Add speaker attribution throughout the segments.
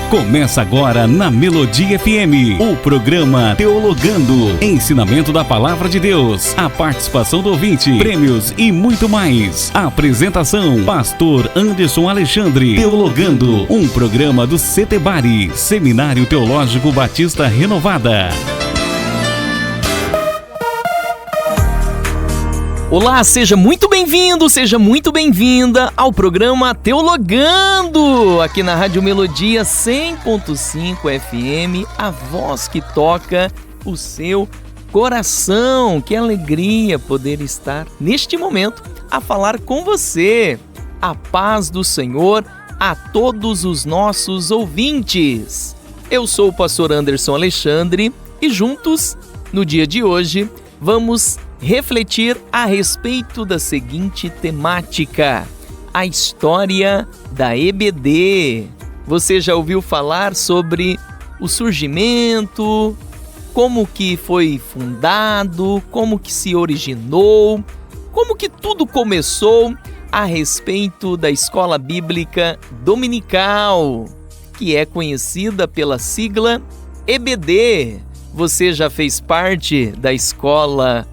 Speaker 1: Começa agora na Melodia FM, o programa Teologando, ensinamento da Palavra de Deus, a participação do ouvinte, prêmios e muito mais. Apresentação, Pastor Anderson Alexandre. Teologando, um programa do Setebari, Seminário Teológico Batista Renovada.
Speaker 2: Olá, seja muito bem-vindo, seja muito bem-vinda ao programa Teologando, aqui na Rádio Melodia 100.5 FM, a voz que toca o seu coração. Que alegria poder estar neste momento a falar com você. A paz do Senhor a todos os nossos ouvintes. Eu sou o Pastor Anderson Alexandre e juntos, no dia de hoje, vamos refletir a respeito da seguinte temática: a história da EBD. Você já ouviu falar sobre o surgimento, como que foi fundado, como que se originou, como que tudo começou a respeito da Escola Bíblica Dominical, que é conhecida pela sigla EBD. Você já fez parte da Escola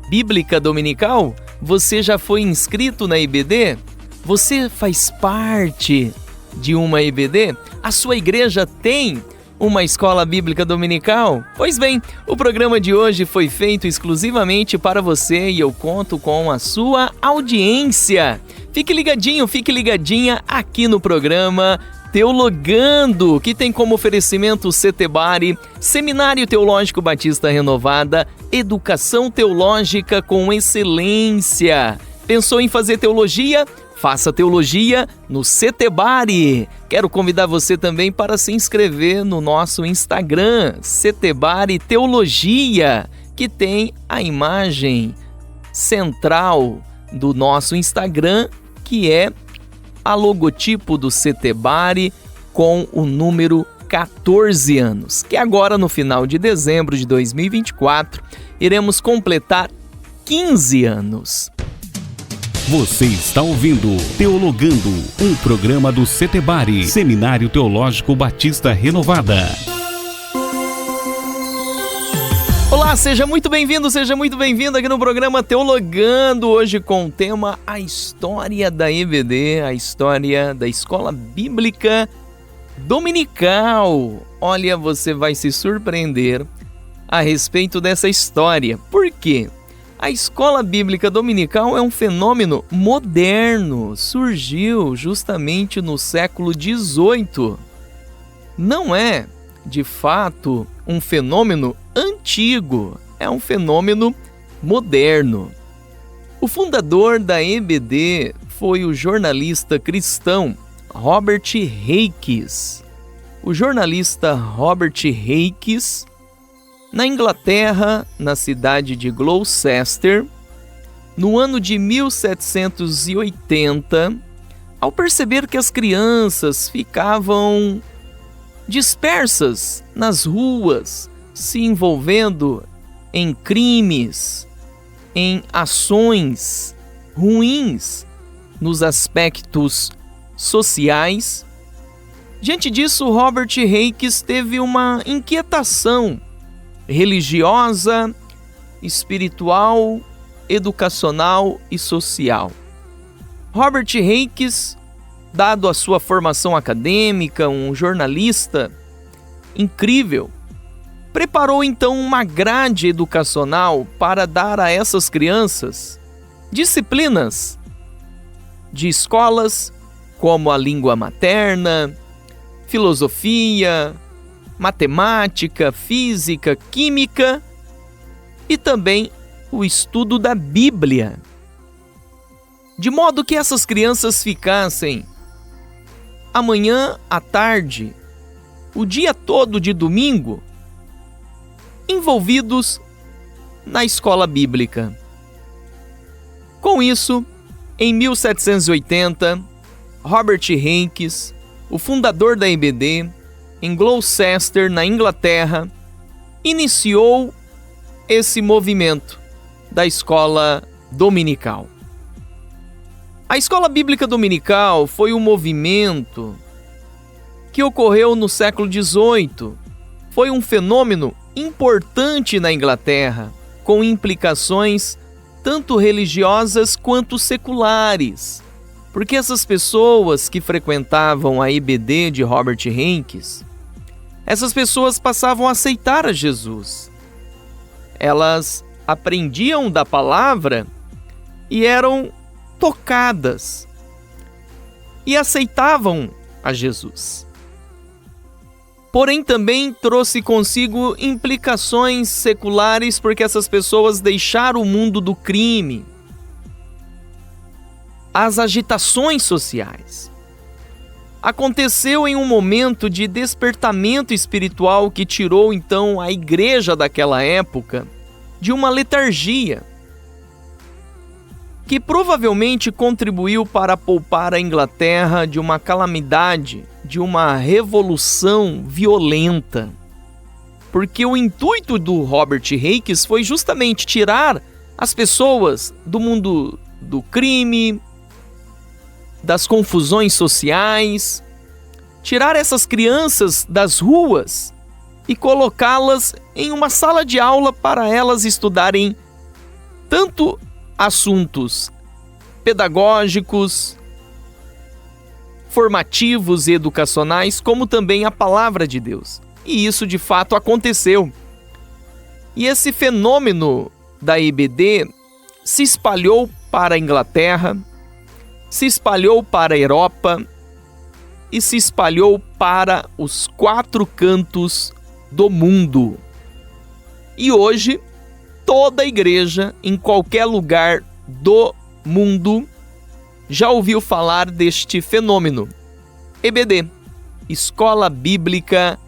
Speaker 2: Bíblica Dominical? Você já foi inscrito na EBD? Você faz parte de uma EBD? A sua igreja tem uma escola bíblica dominical? Pois bem, o programa de hoje foi feito exclusivamente para você e eu conto com a sua audiência. Fique ligadinho, fique ligadinha aqui no programa Teologando, que tem como oferecimento Setebari, Seminário Teológico Batista Renovada, educação teológica com excelência. Pensou em fazer teologia? Faça teologia no Setebari. Quero convidar você também para se inscrever no nosso Instagram, Setebari Teologia, que tem a imagem central do nosso Instagram, que é a logotipo do Setebari com o número 14 anos, que agora no final de dezembro de 2024 iremos completar 15 anos.
Speaker 1: Você está ouvindo Teologando, um programa do Setebari, Seminário Teológico Batista Renovada.
Speaker 2: Olá, seja muito bem-vindo, seja muito bem-vinda aqui no programa Teologando, hoje com o tema A História da EBD, a história da Escola Bíblica Dominical. Olha, você vai se surpreender a respeito dessa história. Por quê? A Escola Bíblica Dominical é um fenômeno moderno, surgiu justamente no século XVIII. Não é, de fato, um fenômeno antigo, é um fenômeno moderno. O fundador da EBD foi o jornalista cristão Robert Heikes. O jornalista Robert Heikes, na Inglaterra, na cidade de Gloucester, no ano de 1780, ao perceber que as crianças ficavam dispersas nas ruas, se envolvendo em crimes, em ações ruins nos aspectos sociais. Diante disso, Robert Heikes teve uma inquietação religiosa, espiritual, educacional e social. Robert Heikes, dado a sua formação acadêmica, um jornalista incrível, preparou então uma grade educacional para dar a essas crianças disciplinas de escolas como a língua materna, filosofia, matemática, física, química e também o estudo da Bíblia. De modo que essas crianças ficassem a manhã, à tarde, o dia todo de domingo, envolvidos na escola bíblica. Com isso, em 1780, Robert Heikes, o fundador da EBD, em Gloucester, na Inglaterra, iniciou esse movimento da escola dominical. A Escola Bíblica Dominical foi um movimento que ocorreu no século XVIII. Foi um fenômeno importante na Inglaterra, com implicações tanto religiosas quanto seculares, porque essas pessoas que frequentavam a EBD de Robert Henkes, essas pessoas passavam a aceitar a Jesus. Elas aprendiam da palavra e eram tocadas e aceitavam a Jesus. Porém, também trouxe consigo implicações seculares, porque essas pessoas deixaram o mundo do crime, as agitações sociais. Aconteceu em um momento de despertamento espiritual que tirou então a igreja daquela época de uma letargia, que provavelmente contribuiu para poupar a Inglaterra de uma calamidade, de uma revolução violenta. Porque o intuito do Robert Henkes foi justamente tirar as pessoas do mundo do crime, das confusões sociais, tirar essas crianças das ruas e colocá-las em uma sala de aula para elas estudarem tanto assuntos pedagógicos, formativos e educacionais, como também a palavra de Deus. E isso de fato aconteceu. E esse fenômeno da EBD se espalhou para a Inglaterra, se espalhou para a Europa e se espalhou para os 4 cantos do mundo. E hoje, toda a igreja, em qualquer lugar do mundo, já ouviu falar deste fenômeno. EBD, Escola Bíblica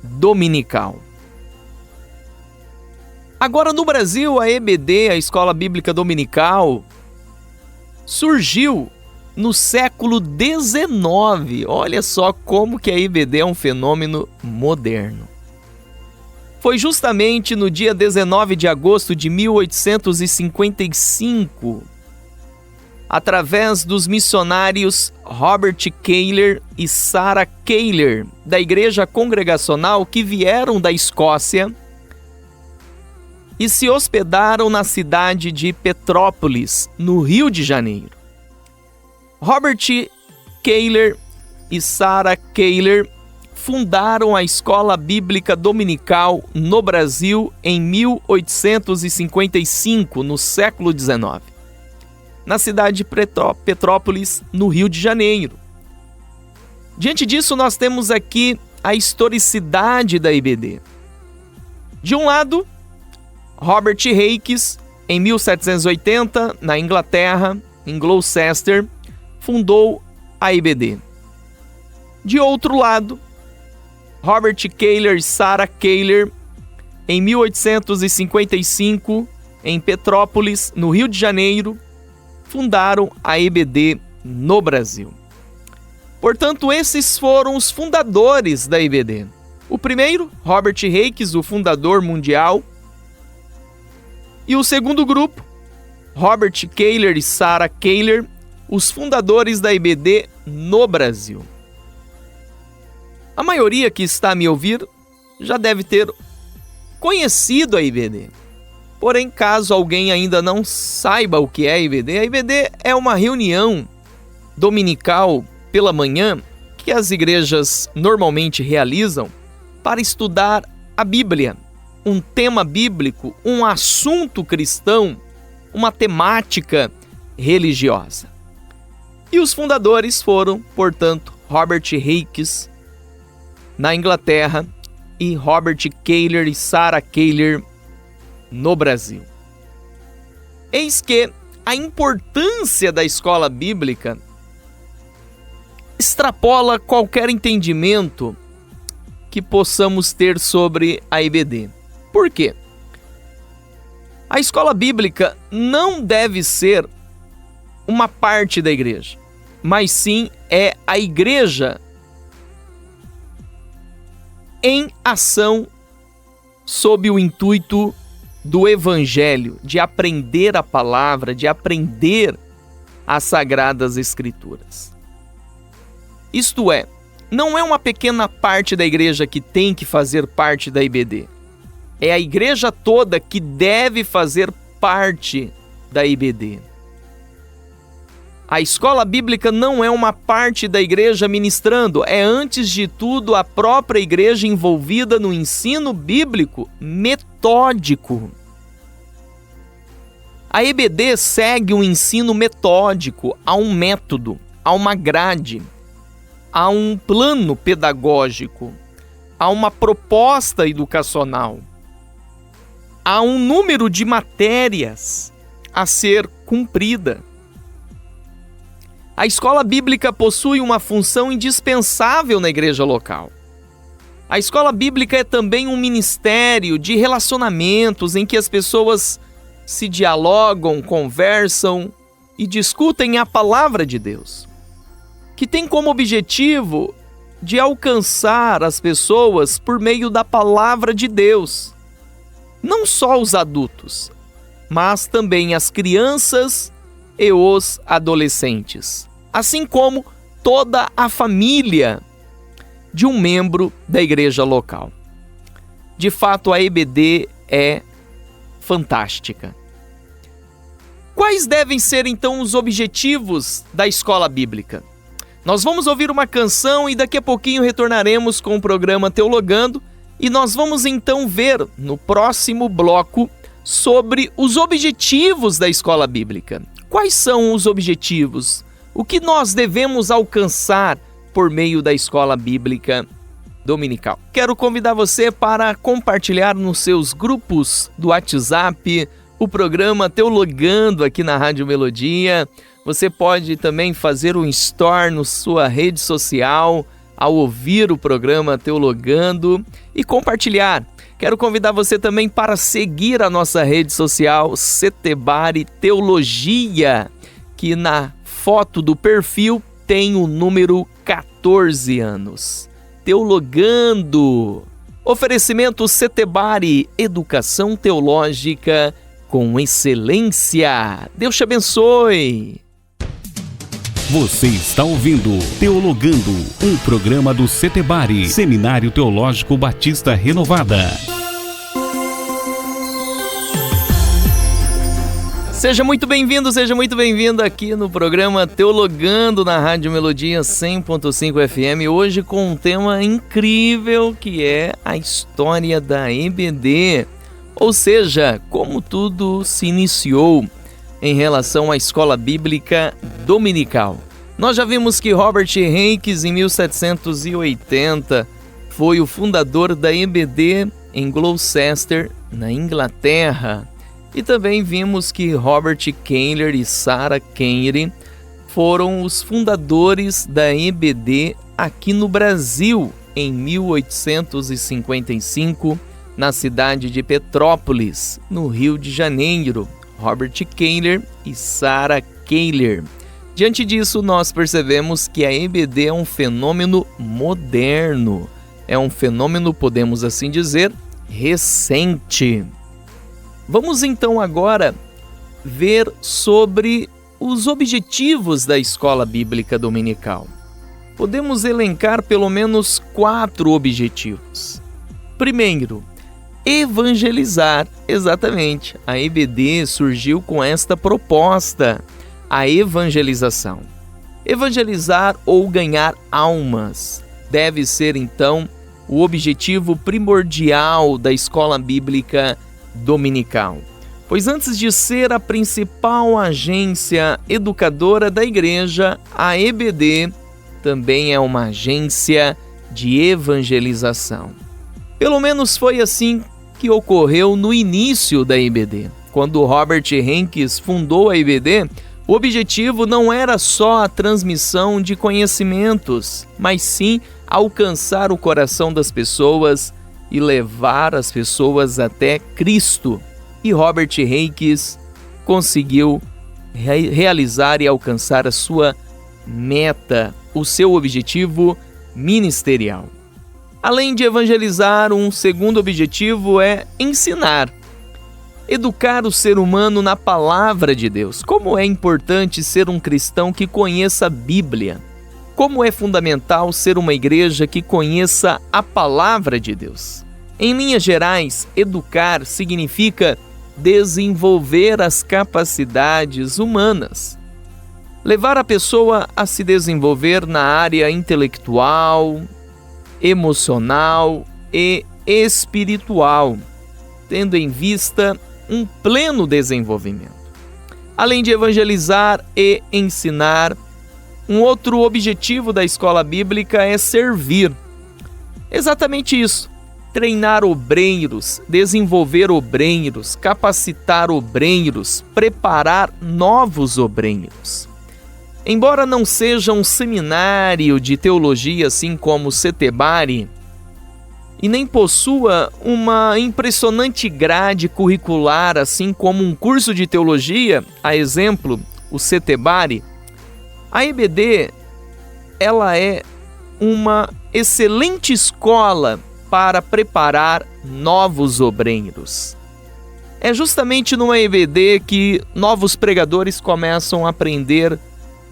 Speaker 2: Dominical. Agora, no Brasil, a EBD, a Escola Bíblica Dominical, surgiu no século XIX. Olha só como que a EBD é um fenômeno moderno. Foi justamente no dia 19 de agosto de 1855, através dos missionários Robert Keyler e Sarah Keyler, da Igreja Congregacional, que vieram da Escócia e se hospedaram na cidade de Petrópolis, no Rio de Janeiro. Robert Keyler e Sarah Keyler fundaram a Escola Bíblica Dominical no Brasil em 1855, no século XIX, na cidade de Petrópolis, no Rio de Janeiro. Diante disso, nós temos aqui a historicidade da EBD. De um lado, Robert Henkes, em 1780, na Inglaterra, em Gloucester, fundou a EBD. De outro lado, Robert Keyler e Sarah Keyler, em 1855, em Petrópolis, no Rio de Janeiro, fundaram a EBD no Brasil. Portanto, esses foram os fundadores da EBD. O primeiro, Robert Henkes, o fundador mundial. E o segundo grupo, Robert Keyler e Sarah Keyler, os fundadores da EBD no Brasil. A maioria que está a me ouvir já deve ter conhecido a EBD. Porém, caso alguém ainda não saiba o que é a EBD é uma reunião dominical pela manhã que as igrejas normalmente realizam para estudar a Bíblia, um tema bíblico, um assunto cristão, uma temática religiosa. E os fundadores foram, portanto, Robert Henkes, na Inglaterra, e Robert Keyler e Sarah Keyler, no Brasil. Eis que a importância da escola bíblica extrapola qualquer entendimento que possamos ter sobre a EBD. Por quê? A escola bíblica não deve ser uma parte da igreja, mas sim é a igreja em ação sob o intuito do Evangelho, de aprender a palavra, de aprender as Sagradas Escrituras. Isto é, não é uma pequena parte da igreja que tem que fazer parte da IBD. É a igreja toda que deve fazer parte da IBD. A escola bíblica não é uma parte da igreja ministrando, é antes de tudo a própria igreja envolvida no ensino bíblico metódico. A EBD segue um ensino metódico, há um método, há uma grade, há um plano pedagógico, há uma proposta educacional, há um número de matérias a ser cumprida. A escola bíblica possui uma função indispensável na igreja local. A escola bíblica é também um ministério de relacionamentos em que as pessoas se dialogam, conversam e discutem a palavra de Deus, que tem como objetivo de alcançar as pessoas por meio da palavra de Deus. Não só os adultos, mas também as crianças e os adolescentes, assim como toda a família de um membro da igreja local. De fato, a EBD é fantástica. Quais devem ser então os objetivos da escola bíblica? Nós vamos ouvir uma canção e daqui a pouquinho retornaremos com o programa Teologando e nós vamos então ver no próximo bloco sobre os objetivos da escola bíblica. Quais são os objetivos? O que nós devemos alcançar por meio da escola bíblica dominical? Quero convidar você para compartilhar nos seus grupos do WhatsApp o programa Teologando aqui na Rádio Melodia. Você pode também fazer um store na sua rede social ao ouvir o programa Teologando e compartilhar. Quero convidar você também para seguir a nossa rede social Setebari Teologia, que na foto do perfil tem o número 14 anos. Teologando. Oferecimento Setebari, educação teológica com excelência. Deus te abençoe.
Speaker 1: Você está ouvindo Teologando, um programa do Setebari, Seminário Teológico Batista Renovada.
Speaker 2: Seja muito bem-vindo, seja muito bem-vinda aqui no programa Teologando na Rádio Melodia 100.5 FM, hoje com um tema incrível que é a história da EBD, ou seja, como tudo se iniciou em relação à escola bíblica dominical. Nós já vimos que Robert Henkes, em 1780, foi o fundador da EBD em Gloucester, na Inglaterra. E também vimos que Robert Kehler e Sarah Kenry foram os fundadores da EBD aqui no Brasil, em 1855, na cidade de Petrópolis, no Rio de Janeiro. Robert Kehler e Sarah Kehler. Diante disso, nós percebemos que a EBD é um fenômeno moderno. É um fenômeno, podemos assim dizer, recente. Vamos então agora ver sobre os objetivos da escola bíblica dominical. Podemos elencar pelo menos 4 objetivos. Primeiro, evangelizar. Exatamente, a EBD surgiu com esta proposta, a evangelização. Evangelizar ou ganhar almas deve ser então o objetivo primordial da escola bíblica dominical. Pois antes de ser a principal agência educadora da igreja, a EBD também é uma agência de evangelização. Pelo menos foi assim que ocorreu no início da EBD. Quando Robert Henkes fundou a EBD, o objetivo não era só a transmissão de conhecimentos, mas sim alcançar o coração das pessoas e levar as pessoas até Cristo. E Robert Henkes conseguiu realizar e alcançar a sua meta, o seu objetivo ministerial. Além de evangelizar, um segundo objetivo é ensinar. Educar o ser humano na palavra de Deus. Como é importante ser um cristão que conheça a Bíblia. como é fundamental ser uma igreja que conheça a palavra de Deus. Em linhas gerais, educar significa desenvolver as capacidades humanas. Levar a pessoa a se desenvolver na área intelectual, emocional e espiritual, tendo em vista um pleno desenvolvimento. Além de evangelizar e ensinar, um outro objetivo da escola bíblica é servir. Exatamente isso: treinar obreiros, desenvolver obreiros, capacitar obreiros, preparar novos obreiros. Embora não seja um seminário de teologia assim como o Setebari, e nem possua uma impressionante grade curricular assim como um curso de teologia, a exemplo, o Setebari, a EBD, ela é uma excelente escola para preparar novos obreiros. É justamente numa EBD que novos pregadores começam a aprender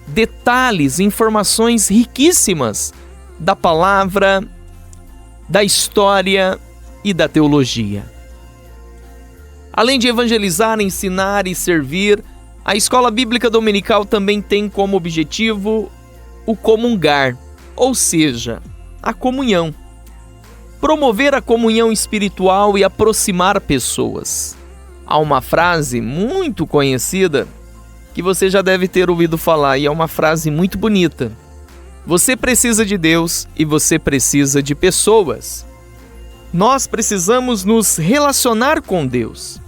Speaker 2: detalhes, informações riquíssimas da palavra, da história e da teologia. Além de evangelizar, ensinar e servir, a escola bíblica dominical também tem como objetivo o comungar, ou seja, a comunhão. Promover a comunhão espiritual e aproximar pessoas. Há uma frase muito conhecida que você já deve ter ouvido falar, e é uma frase muito bonita. Você precisa de Deus e você precisa de pessoas. Nós precisamos nos relacionar com Deus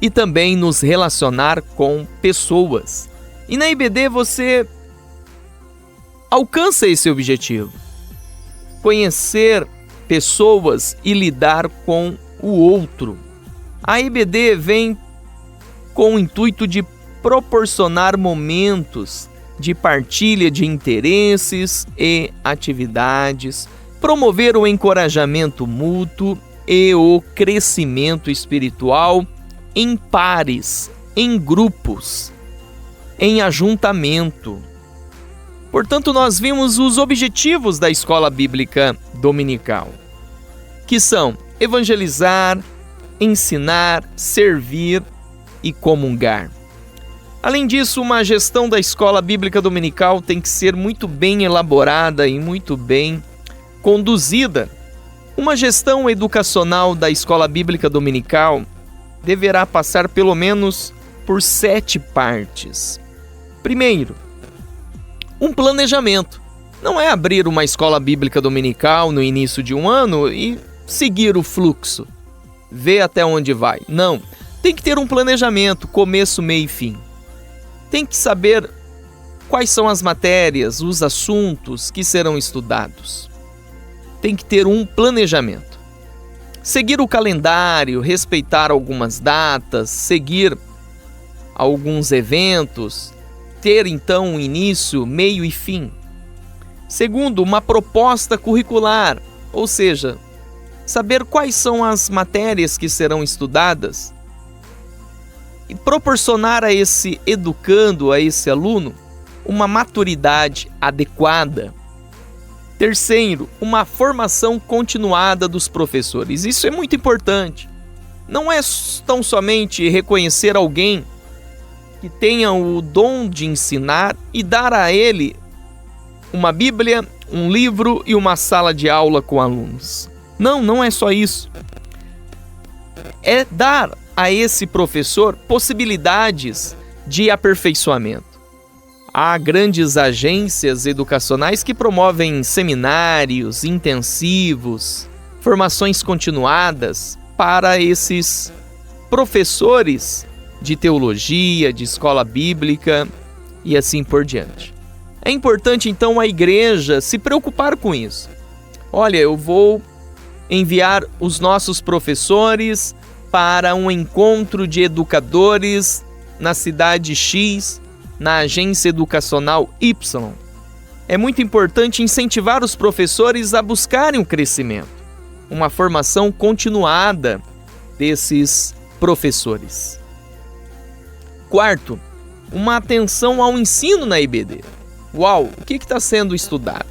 Speaker 2: e também nos relacionar com pessoas. E na IBD você alcança esse objetivo: conhecer pessoas e lidar com o outro. A IBD vem com o intuito de proporcionar momentos de partilha de interesses e atividades, promover o encorajamento mútuo e o crescimento espiritual em pares, em grupos, em ajuntamento. Portanto, nós vimos os objetivos da escola bíblica dominical, que são evangelizar, ensinar, servir e comungar. Além disso, uma gestão da escola bíblica dominical tem que ser muito bem elaborada e muito bem conduzida. Uma gestão educacional da escola bíblica dominical deverá passar pelo menos por 7 partes. Primeiro, um planejamento. Não é abrir uma escola bíblica dominical no início de um ano e seguir o fluxo, ver até onde vai. Não, tem que ter um planejamento, começo, meio e fim. Tem que saber quais são as matérias, os assuntos que serão estudados. Tem que ter um planejamento. Seguir o calendário, respeitar algumas datas, seguir alguns eventos, ter então um início, meio e fim. Segundo, uma proposta curricular, ou seja, saber quais são as matérias que serão estudadas e proporcionar a esse educando, a esse aluno, uma maturidade adequada. Terceiro, uma formação continuada dos professores. Isso é muito importante. Não é tão somente reconhecer alguém que tenha o dom de ensinar e dar a ele uma Bíblia, um livro e uma sala de aula com alunos. Não é só isso. É dar a esse professor possibilidades de aperfeiçoamento. Há grandes agências educacionais que promovem seminários intensivos, formações continuadas para esses professores de teologia, de escola bíblica e assim por diante. É importante então a igreja se preocupar com isso. Olha, eu vou enviar os nossos professores para um encontro de educadores na cidade X, na agência educacional Y. É muito importante incentivar os professores a buscarem o crescimento, uma formação continuada desses professores. Quarto, uma atenção ao ensino na IBD. Uau, o que está sendo estudado?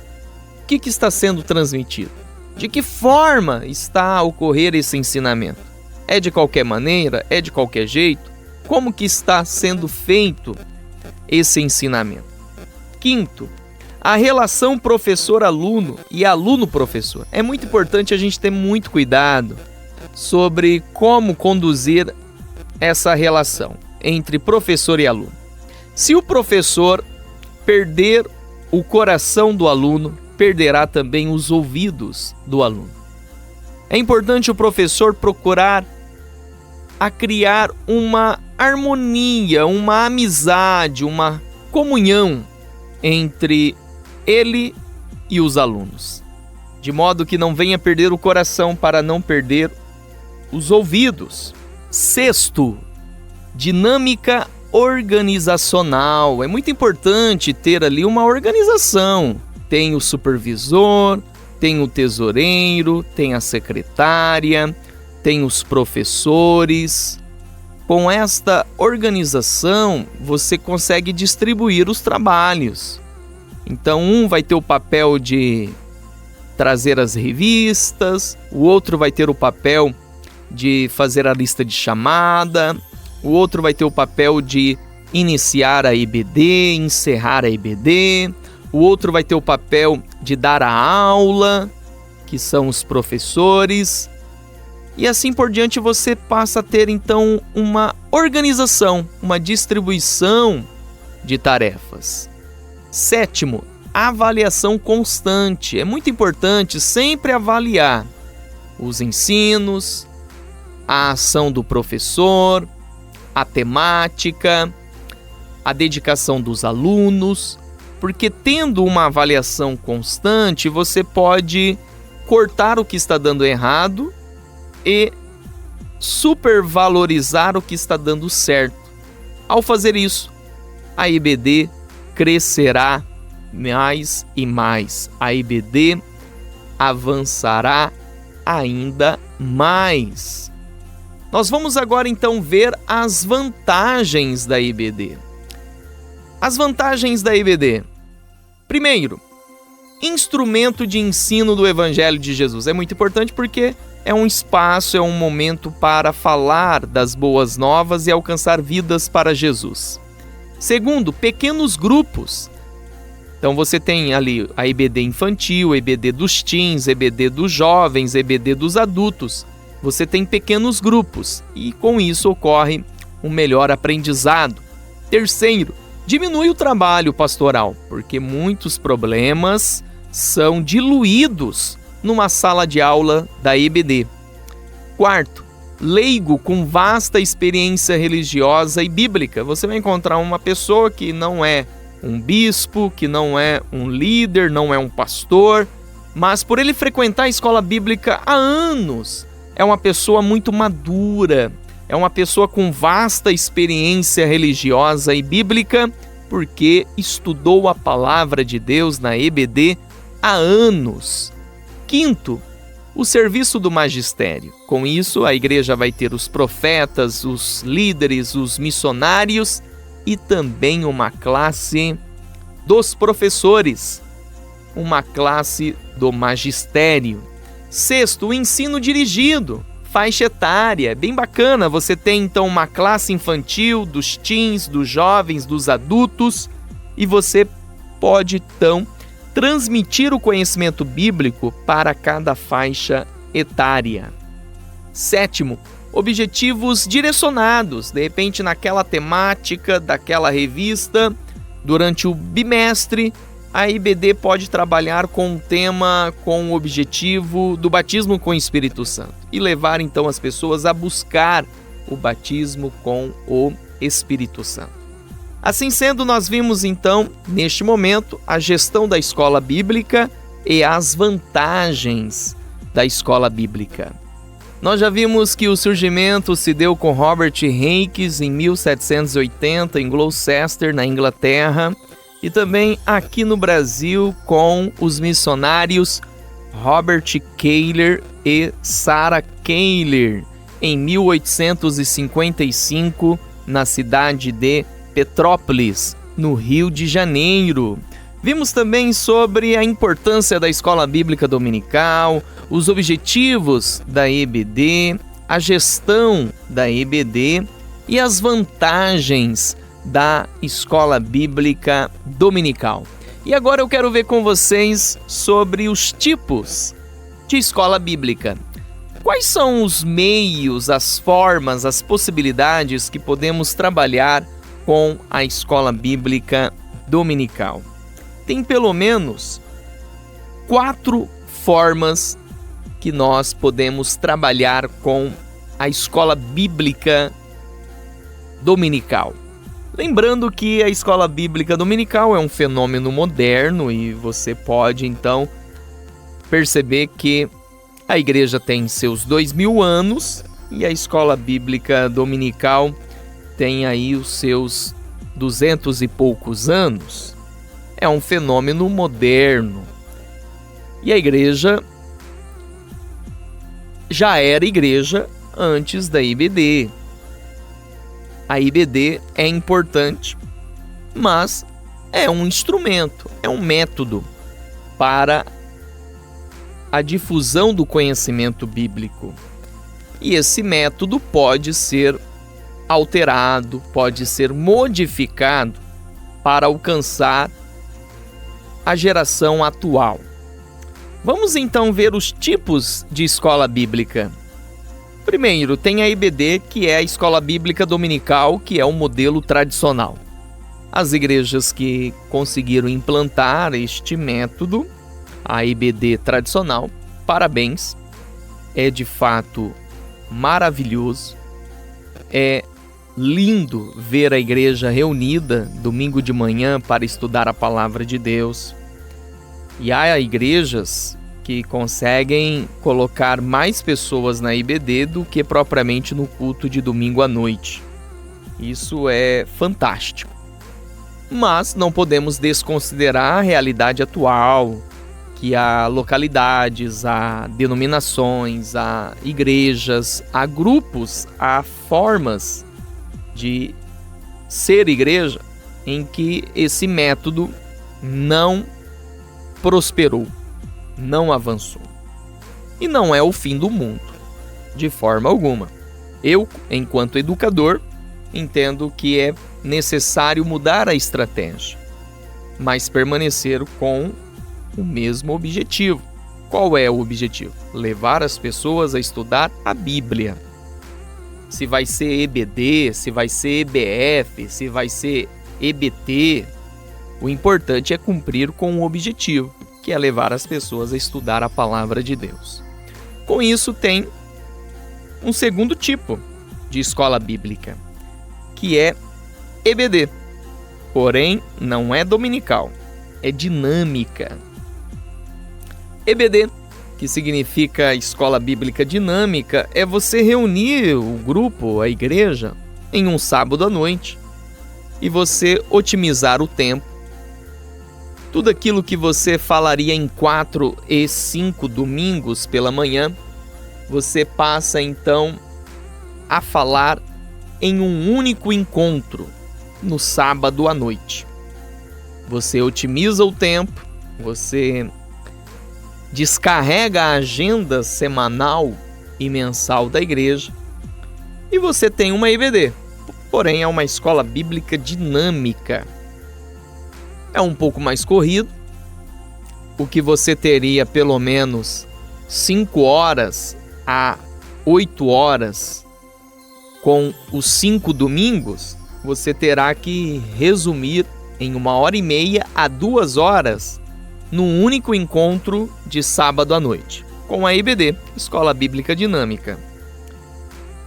Speaker 2: O que está sendo transmitido? De que forma está a ocorrer esse ensinamento? É de qualquer maneira? É de qualquer jeito? Como que está sendo feito esse ensinamento? Quinto, a relação professor-aluno e aluno-professor. É muito importante a gente ter muito cuidado sobre como conduzir essa relação entre professor e aluno. Se o professor perder o coração do aluno, perderá também os ouvidos do aluno. É importante o professor procurar a criar uma harmonia, uma amizade, uma comunhão entre ele e os alunos, de modo que não venha perder o coração para não perder os ouvidos. Sexto, dinâmica organizacional. É muito importante ter ali uma organização. Tem o supervisor, tem o tesoureiro, tem a secretária, tem os professores. Com esta organização, você consegue distribuir os trabalhos. Então, um vai ter o papel de trazer as revistas, o outro vai ter o papel de fazer a lista de chamada, o outro vai ter o papel de iniciar a EBD, encerrar a EBD, o outro vai ter o papel de dar a aula, que são os professores, e assim por diante você passa a ter então uma organização, uma distribuição de tarefas. Sétimo, avaliação constante. É muito importante sempre avaliar os ensinos, a ação do professor, a temática, a dedicação dos alunos, porque tendo uma avaliação constante, você pode cortar o que está dando errado e supervalorizar o que está dando certo. Ao fazer isso, a EBD crescerá mais e mais. A EBD avançará ainda mais. Nós vamos agora então ver as vantagens da EBD. As vantagens da EBD. Primeiro, instrumento de ensino do Evangelho de Jesus. É muito importante porque é um espaço, é um momento para falar das boas novas e alcançar vidas para Jesus. Segundo, pequenos grupos. Então você tem ali a EBD infantil, EBD dos teens, EBD dos jovens, EBD dos adultos. Você tem pequenos grupos e com isso ocorre um melhor aprendizado. Terceiro, diminui o trabalho pastoral, porque muitos problemas são diluídos numa sala de aula da EBD. Quarto, leigo com vasta experiência religiosa e bíblica. Você vai encontrar uma pessoa que não é um bispo, que não é um líder, não é um pastor, mas por ele frequentar a escola bíblica há anos, é uma pessoa muito madura, é uma pessoa com vasta experiência religiosa e bíblica, porque estudou a palavra de Deus na EBD há anos. Quinto, o serviço do magistério. Com isso, a igreja vai ter os profetas, os líderes, os missionários e também uma classe dos professores, uma classe do magistério. Sexto, o ensino dirigido, faixa etária, bem bacana. Você tem então uma classe infantil, dos teens, dos jovens, dos adultos, e você pode então transmitir o conhecimento bíblico para cada faixa etária. Sétimo, objetivos direcionados, de repente naquela temática daquela revista, durante o bimestre, a EBD pode trabalhar com um tema, com o objetivo do batismo com o Espírito Santo e levar então as pessoas a buscar o batismo com o Espírito Santo. Assim sendo, nós vimos então, neste momento, a gestão da escola bíblica e as vantagens da escola bíblica. Nós já vimos que o surgimento se deu com Robert Henkes em 1780 em Gloucester, na Inglaterra, e também aqui no Brasil com os missionários Robert Keyler e Sarah Keyler em 1855 na cidade de Petrópolis, no Rio de Janeiro. Vimos também sobre a importância da escola bíblica dominical, os objetivos da EBD, a gestão da EBD e as vantagens da escola bíblica dominical. E agora eu quero ver com vocês sobre os tipos de escola bíblica. Quais são os meios, as formas, as possibilidades que podemos trabalhar com a escola bíblica dominical? Tem pelo menos 4 formas que nós podemos trabalhar com a escola bíblica dominical. Lembrando que a escola bíblica dominical é um fenômeno moderno e você pode então perceber que a igreja tem seus 2000 anos e a escola bíblica dominical tem aí os seus 200 e poucos anos. É um fenômeno moderno. E a igreja já era igreja antes da IBD. A IBD é importante, mas é um instrumento, é um método para a difusão do conhecimento bíblico. E esse método pode ser alterado, pode ser modificado para alcançar a geração atual. Vamos então ver os tipos de escola bíblica. Primeiro, tem a IBD, que é a escola bíblica dominical, que é o modelo tradicional. As igrejas que conseguiram implantar este método, a IBD tradicional, parabéns, é de fato maravilhoso, é lindo ver a igreja reunida domingo de manhã para estudar a palavra de Deus. E há igrejas que conseguem colocar mais pessoas na IBD do que propriamente no culto de domingo à noite. Isso é fantástico. Mas não podemos desconsiderar a realidade atual, que há localidades, há denominações, há igrejas, há grupos, há formas de ser igreja em que esse método não prosperou, não avançou. E não é o fim do mundo, de forma alguma. Eu, enquanto educador, entendo que é necessário mudar a estratégia, mas permanecer com o mesmo objetivo. Qual é o objetivo? Levar as pessoas a estudar a Bíblia. Se vai ser EBD, se vai ser EBF, se vai ser EBT, o importante é cumprir com o objetivo, que é levar as pessoas a estudar a palavra de Deus. Com isso, tem um segundo tipo de escola bíblica, que é EBD. Porém, não é dominical, é dinâmica. EBD, que significa Escola Bíblica Dinâmica, é você reunir o grupo, a igreja, em um sábado à noite e você otimizar o tempo. Tudo aquilo que você falaria em 4 e 5 domingos pela manhã, você passa então a falar em um único encontro no sábado à noite. Você otimiza o tempo, você descarrega a agenda semanal e mensal da igreja e você tem uma IBD, porém é uma escola bíblica dinâmica. É um pouco mais corrido, o que você teria pelo menos 5 horas a 8 horas com os 5 domingos, você terá que resumir em 1h30 a 2 horas num único encontro de sábado à noite, com a IBD, Escola Bíblica Dinâmica.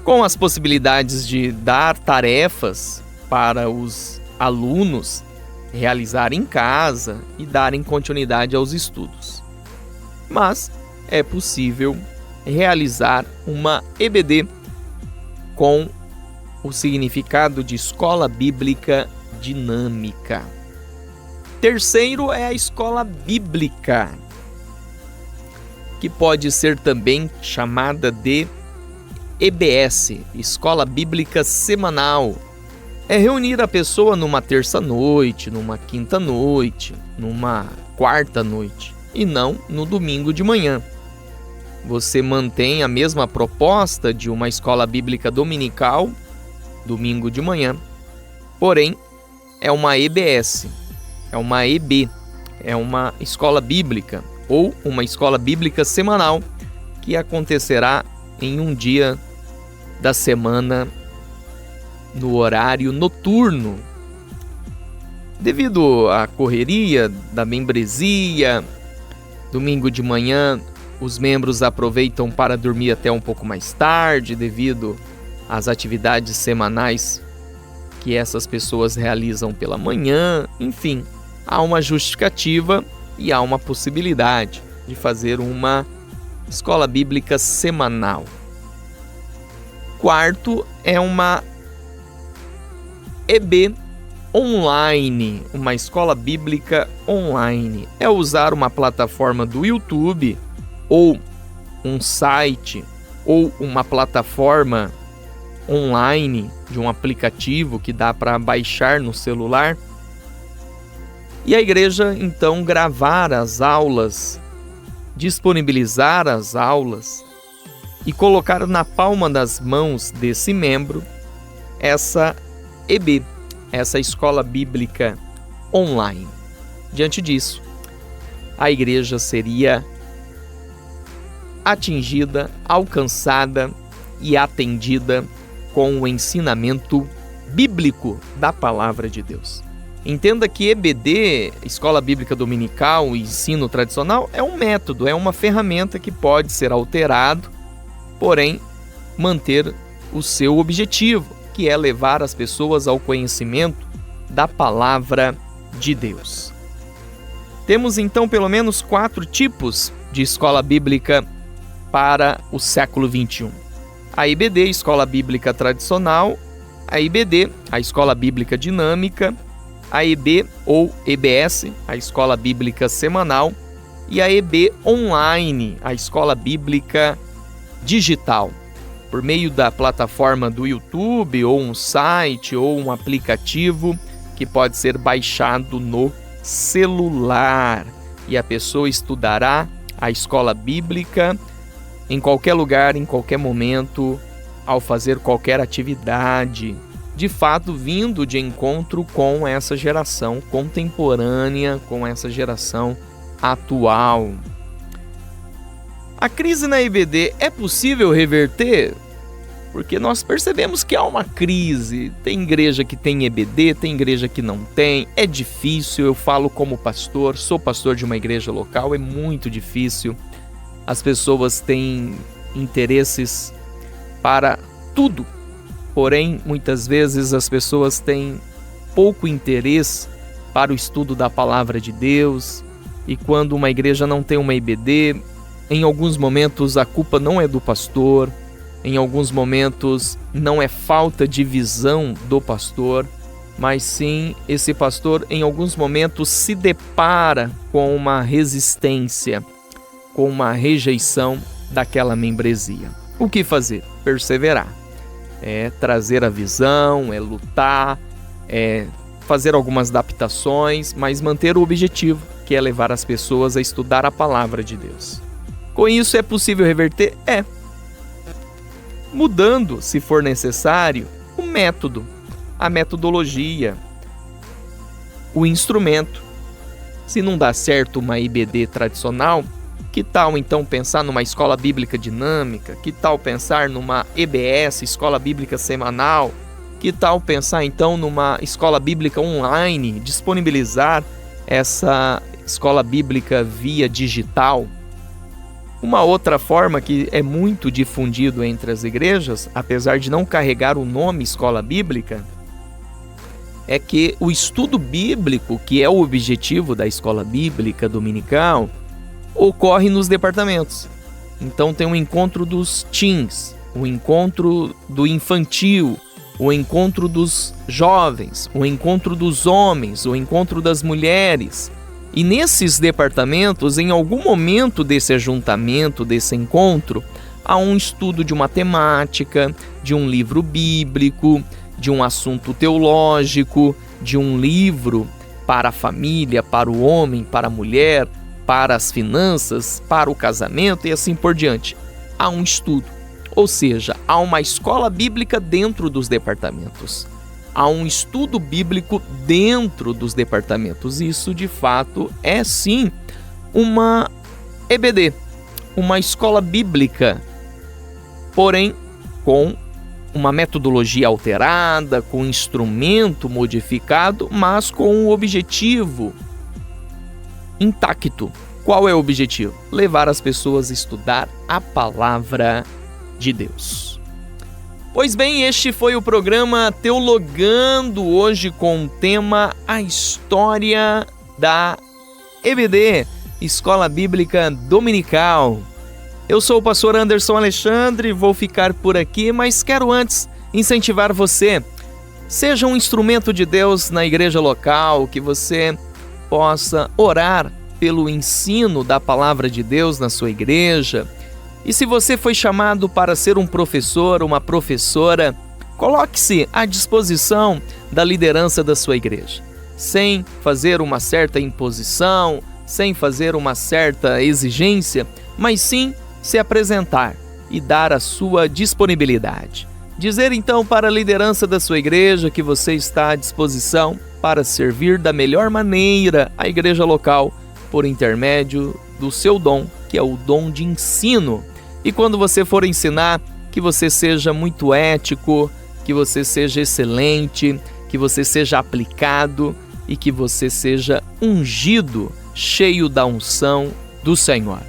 Speaker 2: Com as possibilidades de dar tarefas para os alunos realizarem em casa e darem continuidade aos estudos. Mas é possível realizar uma EBD com o significado de Escola Bíblica Dinâmica. Terceiro é a escola bíblica, que pode ser também chamada de EBS, Escola Bíblica Semanal. é reunir a pessoa numa terça-noite, numa quinta-noite, numa quarta-noite e não no domingo de manhã. Você mantém a mesma proposta de uma escola bíblica dominical, domingo de manhã, porém é uma EBS, é uma EB, é uma escola bíblica ou uma escola bíblica semanal que acontecerá em um dia da semana no horário noturno. Devido à correria da membresia, domingo de manhã os membros aproveitam para dormir até um pouco mais tarde devido às atividades semanais que essas pessoas realizam pela manhã. Enfim, há uma justificativa e há uma possibilidade de fazer uma escola bíblica semanal. Quarto é uma EB online, uma escola bíblica online. É usar uma plataforma do YouTube ou um site ou uma plataforma online de um aplicativo que dá para baixar no celular. E a igreja então gravar as aulas, disponibilizar as aulas e colocar na palma das mãos desse membro essa EB, essa escola bíblica online. Diante disso, a igreja seria atingida, alcançada e atendida com o ensinamento bíblico da palavra de Deus. Entenda que EBD, Escola Bíblica Dominical e Ensino Tradicional, é um método, é uma ferramenta que pode ser alterado, porém manter o seu objetivo, que é levar as pessoas ao conhecimento da palavra de Deus. Temos então pelo menos 4 tipos de escola bíblica para o século XXI. A IBD, Escola Bíblica Tradicional, a IBD, a Escola Bíblica Dinâmica, a EB ou EBS, a Escola Bíblica Semanal, e a EB Online, a Escola Bíblica Digital, por meio da plataforma do YouTube, ou um site, ou um aplicativo que pode ser baixado no celular. E a pessoa estudará a escola bíblica em qualquer lugar, em qualquer momento, ao fazer qualquer atividade, de fato vindo de encontro com essa geração contemporânea, com essa geração atual. A crise na IBD é possível reverter? Porque nós percebemos que há uma crise. Tem igreja que tem EBD, tem igreja que não tem. É difícil, eu falo como pastor, sou pastor de uma igreja local, é muito difícil. As pessoas têm interesses para tudo, porém, muitas vezes as pessoas têm pouco interesse para o estudo da palavra de Deus, e quando uma igreja não tem uma IBD, em alguns momentos a culpa não é do pastor, em alguns momentos não é falta de visão do pastor, mas sim esse pastor em alguns momentos se depara com uma resistência, com uma rejeição daquela membresia. O que fazer? Perseverar. É trazer a visão, é lutar, é fazer algumas adaptações, mas manter o objetivo, que é levar as pessoas a estudar a palavra de Deus. Com isso é possível reverter? É. Mudando, se for necessário, o método, a metodologia, o instrumento. Se não dá certo uma IBD tradicional, que tal então pensar numa escola bíblica dinâmica? Que tal pensar numa EBS, escola bíblica semanal? Que tal pensar então numa escola bíblica online, disponibilizar essa escola bíblica via digital? Uma outra forma que é muito difundido entre as igrejas, apesar de não carregar o nome escola bíblica, é que o estudo bíblico, que é o objetivo da escola bíblica dominical, ocorre nos departamentos. Então tem o encontro dos teens, o encontro do infantil, o encontro dos jovens, o encontro dos homens, o encontro das mulheres. E nesses departamentos, em algum momento desse ajuntamento, desse encontro, há um estudo de uma temática, de um livro bíblico, de um assunto teológico, de um livro para a família, para o homem, para a mulher, para as finanças, para o casamento e assim por diante. Há um estudo, ou seja, há uma escola bíblica dentro dos departamentos. Há um estudo bíblico dentro dos departamentos. Isso, de fato, é sim uma EBD, uma escola bíblica, porém com uma metodologia alterada, com um instrumento modificado, mas com um objetivo intacto. Qual é o objetivo? Levar as pessoas a estudar a palavra de Deus. Pois bem, este foi o programa Teologando, hoje com o tema A História da EBD, Escola Bíblica Dominical. Eu sou o pastor Anderson Alexandre, vou ficar por aqui, mas quero antes incentivar você. Seja um instrumento de Deus na igreja local, que você possa orar pelo ensino da palavra de Deus na sua igreja. E se você foi chamado para ser um professor, uma professora, coloque-se à disposição da liderança da sua igreja, sem fazer uma certa imposição, sem fazer uma certa exigência, mas sim se apresentar e dar a sua disponibilidade. Dizer então para a liderança da sua igreja que você está à disposição para servir da melhor maneira a igreja local por intermédio do seu dom, que é o dom de ensino. E quando você for ensinar, que você seja muito ético, que você seja excelente, que você seja aplicado e que você seja ungido, cheio da unção do Senhor.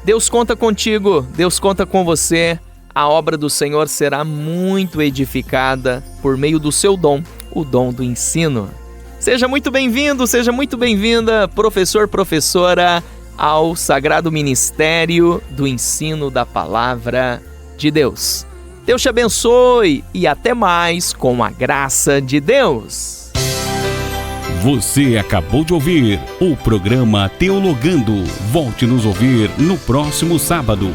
Speaker 2: Deus conta contigo, Deus conta com você. A obra do Senhor será muito edificada por meio do seu dom, o dom do ensino. Seja muito bem-vindo, seja muito bem-vinda, professor, professora, ao Sagrado Ministério do Ensino da Palavra de Deus. Deus te abençoe e até mais com a graça de Deus.
Speaker 1: Você acabou de ouvir o programa Teologando. Volte nos ouvir no próximo sábado.